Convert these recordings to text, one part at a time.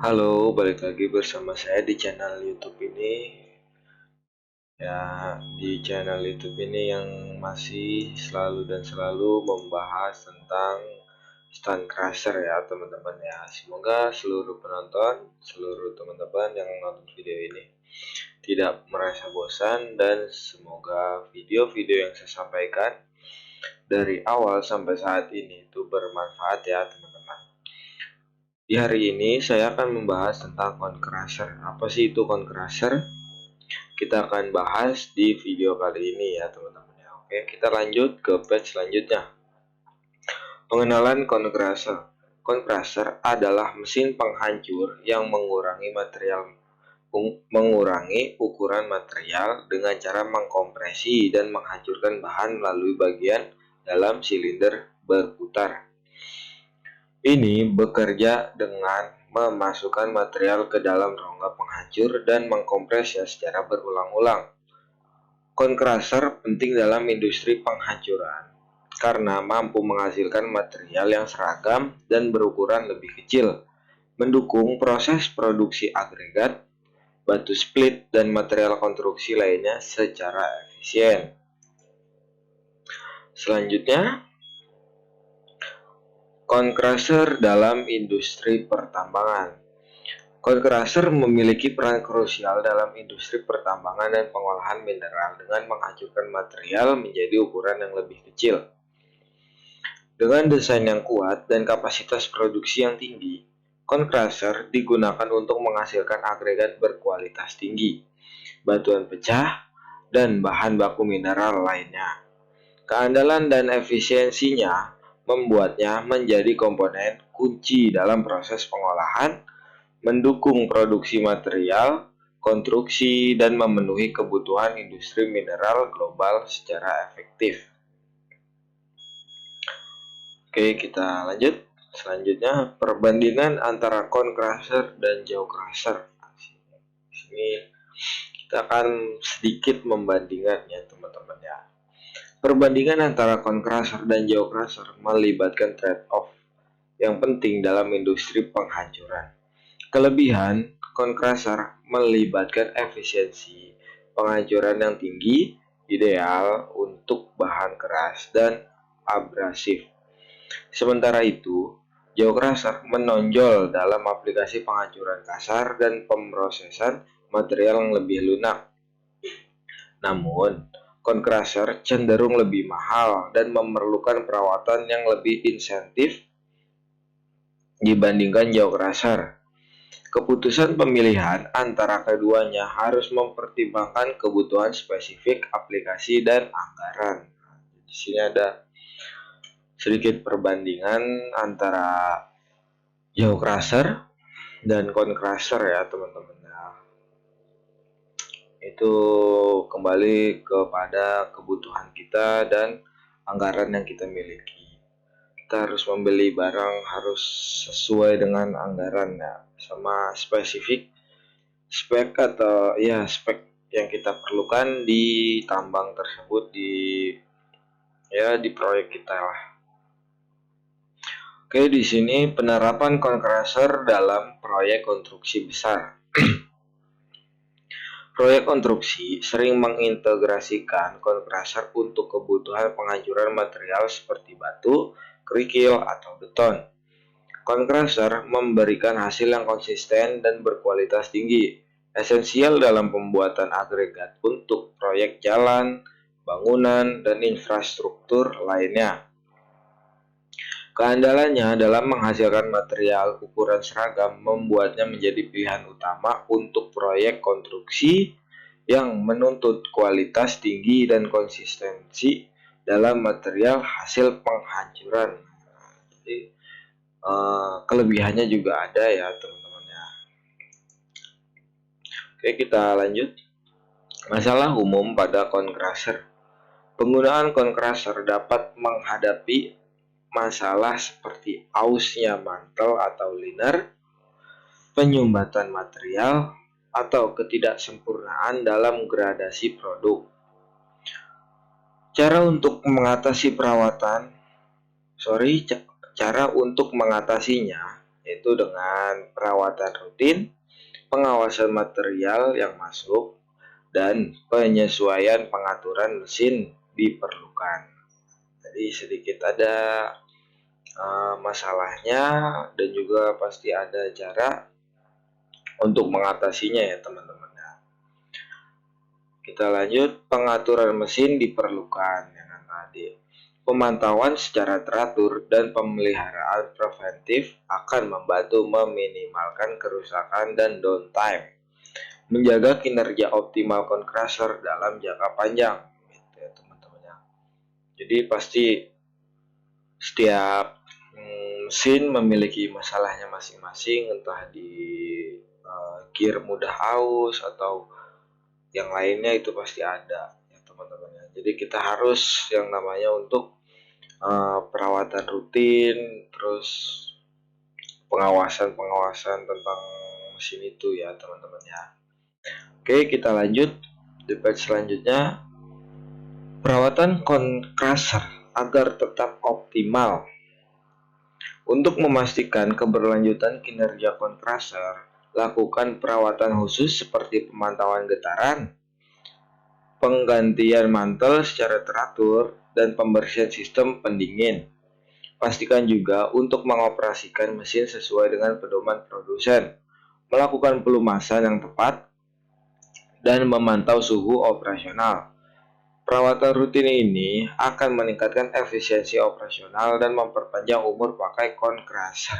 Halo, balik lagi bersama saya di channel YouTube ini. Ya, di channel YouTube ini yang masih selalu dan selalu membahas tentang Stun Crusher ya, teman-teman ya. Semoga seluruh penonton, seluruh teman-teman yang nonton video ini tidak merasa bosan dan semoga video-video yang saya sampaikan dari awal sampai saat ini itu bermanfaat ya, teman-teman. Di hari ini saya akan membahas tentang Cone Crusher. Apa sih itu Cone Crusher? Kita akan bahas di video kali ini ya, teman-teman ya. Oke, kita lanjut ke page selanjutnya. Pengenalan Cone Crusher. Cone Crusher adalah mesin penghancur yang mengurangi ukuran material dengan cara mengkompresi dan menghancurkan bahan melalui bagian dalam silinder berputar. Ini bekerja dengan memasukkan material ke dalam rongga penghancur dan mengkompresnya secara berulang-ulang. Cone crusher penting dalam industri penghancuran karena mampu menghasilkan material yang seragam dan berukuran lebih kecil, mendukung proses produksi agregat, batu split, dan material konstruksi lainnya secara efisien. Selanjutnya, Cone crusher dalam industri pertambangan. Cone crusher memiliki peran krusial dalam industri pertambangan dan pengolahan mineral dengan menghancurkan material menjadi ukuran yang lebih kecil. Dengan desain yang kuat dan kapasitas produksi yang tinggi, Cone crusher digunakan untuk menghasilkan agregat berkualitas tinggi, batuan pecah, dan bahan baku mineral lainnya. Keandalan dan efisiensinya membuatnya menjadi komponen kunci dalam proses pengolahan, mendukung produksi material, konstruksi, dan memenuhi kebutuhan industri mineral global secara efektif. Oke, kita lanjut. Selanjutnya, perbandingan antara cone crusher dan jaw crusher. Di sini kita akan sedikit membandingkannya, teman-teman ya. Perbandingan antara cone crusher dan jaw crusher melibatkan trade-off yang penting dalam industri penghancuran. Kelebihan cone crusher melibatkan efisiensi penghancuran yang tinggi, ideal untuk bahan keras dan abrasif. Sementara itu, jaw crusher menonjol dalam aplikasi penghancuran kasar dan pemrosesan material yang lebih lunak. Namun, cone crusher cenderung lebih mahal dan memerlukan perawatan yang lebih insentif dibandingkan jaw crusher. Keputusan pemilihan antara keduanya harus mempertimbangkan kebutuhan spesifik aplikasi dan anggaran. Di sini ada sedikit perbandingan antara jaw crusher dan cone crusher ya, teman-teman. Itu kembali kepada kebutuhan kita dan anggaran yang kita miliki. Kita harus membeli barang harus sesuai dengan anggarannya, sama spesifik spek atau ya spek yang kita perlukan di tambang tersebut, di proyek kita lah. Oke, di sini penerapan cone crusher dalam proyek konstruksi besar. Proyek konstruksi sering mengintegrasikan cone crusher untuk kebutuhan penghancuran material seperti batu, kerikil, atau beton. Cone crusher memberikan hasil yang konsisten dan berkualitas tinggi, esensial dalam pembuatan agregat untuk proyek jalan, bangunan, dan infrastruktur lainnya. Keandalannya dalam menghasilkan material ukuran seragam membuatnya menjadi pilihan utama untuk proyek konstruksi yang menuntut kualitas tinggi dan konsistensi dalam material hasil penghancuran. Jadi, kelebihannya juga ada ya, teman-teman ya. Oke, kita lanjut. Masalah umum pada cone crusher. Penggunaan cone crusher dapat menghadapi masalah seperti ausnya mantel atau liner, penyumbatan material, atau ketidaksempurnaan dalam gradasi produk. Cara untuk mengatasinya yaitu dengan perawatan rutin, pengawasan material yang masuk, dan penyesuaian pengaturan mesin diperlukan. Jadi sedikit ada masalahnya dan juga pasti ada cara untuk mengatasinya ya teman-teman. Kita lanjut, pengaturan mesin diperlukan yang tadi. Pemantauan secara teratur dan pemeliharaan preventif akan membantu meminimalkan kerusakan dan downtime, menjaga kinerja optimal compressor dalam jangka panjang. Gitu ya teman-teman ya. Jadi pasti setiap mesin memiliki masalahnya masing-masing, entah di gear mudah aus atau yang lainnya itu pasti ada ya teman-teman ya. Jadi kita harus yang namanya untuk perawatan rutin, terus pengawasan tentang mesin itu ya teman-teman ya. Oke, kita lanjut di page selanjutnya, perawatan compressor agar tetap optimal. Untuk memastikan keberlanjutan kinerja compressor, lakukan perawatan khusus seperti pemantauan getaran, penggantian mantel secara teratur, dan pembersihan sistem pendingin. Pastikan juga untuk mengoperasikan mesin sesuai dengan pedoman produsen, melakukan pelumasan yang tepat, dan memantau suhu operasional. Perawatan rutin ini akan meningkatkan efisiensi operasional dan memperpanjang umur pakai compressor.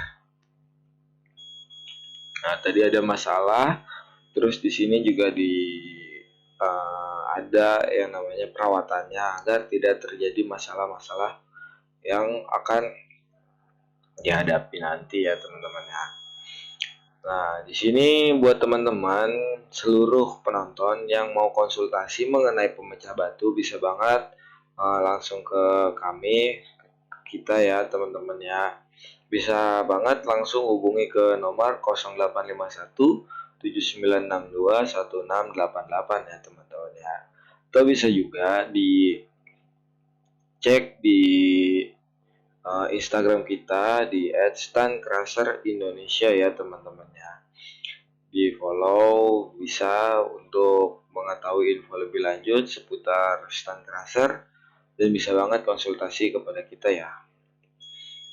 Nah, tadi ada masalah, terus di sini juga ada yang namanya perawatannya agar tidak terjadi masalah-masalah yang akan dihadapi nanti ya teman-teman ya. Nah, di sini buat teman-teman seluruh penonton yang mau konsultasi mengenai pemecah batu bisa banget langsung ke kami, kita ya teman-teman ya. Bisa banget langsung hubungi ke nomor 0851 7962 1688 ya teman-teman ya. Atau bisa juga dicek di Instagram kita di @stancrusher_indonesia ya teman-teman ya. Di follow bisa untuk mengetahui info lebih lanjut seputar stand crusher dan bisa banget konsultasi kepada kita ya.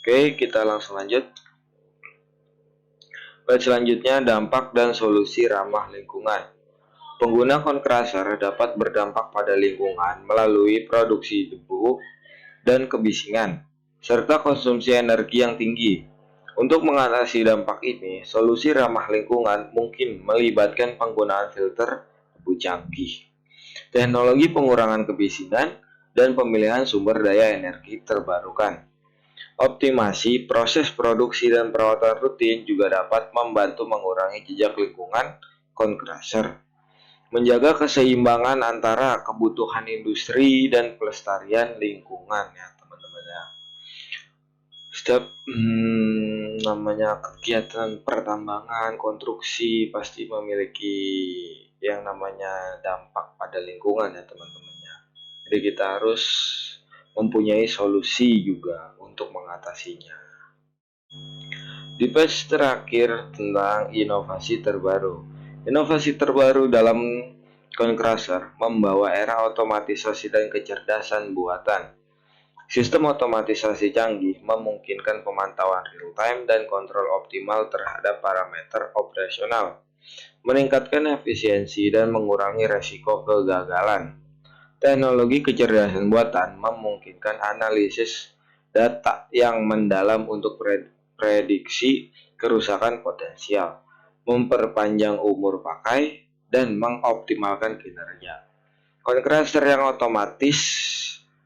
Oke, kita langsung lanjut. Baik, selanjutnya dampak dan solusi ramah lingkungan. Pengguna compressor dapat berdampak pada lingkungan melalui produksi debu dan kebisingan, serta konsumsi energi yang tinggi. Untuk mengatasi dampak ini, solusi ramah lingkungan mungkin melibatkan penggunaan filter debu canggih, teknologi pengurangan kebisingan, dan pemilihan sumber daya energi terbarukan. Optimasi proses produksi dan perawatan rutin juga dapat membantu mengurangi jejak lingkungan compressor, menjaga keseimbangan antara kebutuhan industri dan pelestarian lingkungan ya teman-teman ya. Setiap namanya kegiatan pertambangan, konstruksi pasti memiliki yang namanya dampak pada lingkungan ya teman-teman ya. Jadi kita harus mempunyai solusi juga untuk mengatasinya. Di page terakhir tentang inovasi terbaru. Inovasi terbaru dalam compressor membawa era otomatisasi dan kecerdasan buatan. Sistem otomatisasi canggih memungkinkan pemantauan real-time dan kontrol optimal terhadap parameter operasional, meningkatkan efisiensi dan mengurangi resiko kegagalan. Teknologi kecerdasan buatan memungkinkan analisis data yang mendalam untuk prediksi kerusakan potensial, memperpanjang umur pakai, dan mengoptimalkan kinerja. Compressor yang otomatis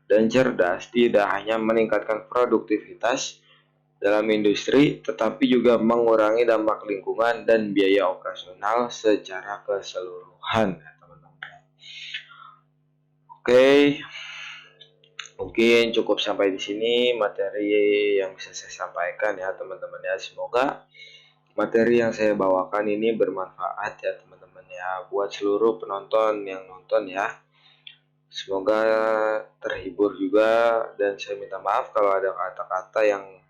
dan cerdas tidak hanya meningkatkan produktivitas dalam industri, tetapi juga mengurangi dampak lingkungan dan biaya operasional secara keseluruhan. Oke, mungkin cukup sampai di sini materi yang bisa saya sampaikan ya teman-teman ya. Semoga materi yang saya bawakan ini bermanfaat ya teman-teman ya buat seluruh penonton yang nonton ya. Semoga terhibur juga dan saya minta maaf kalau ada kata-kata yang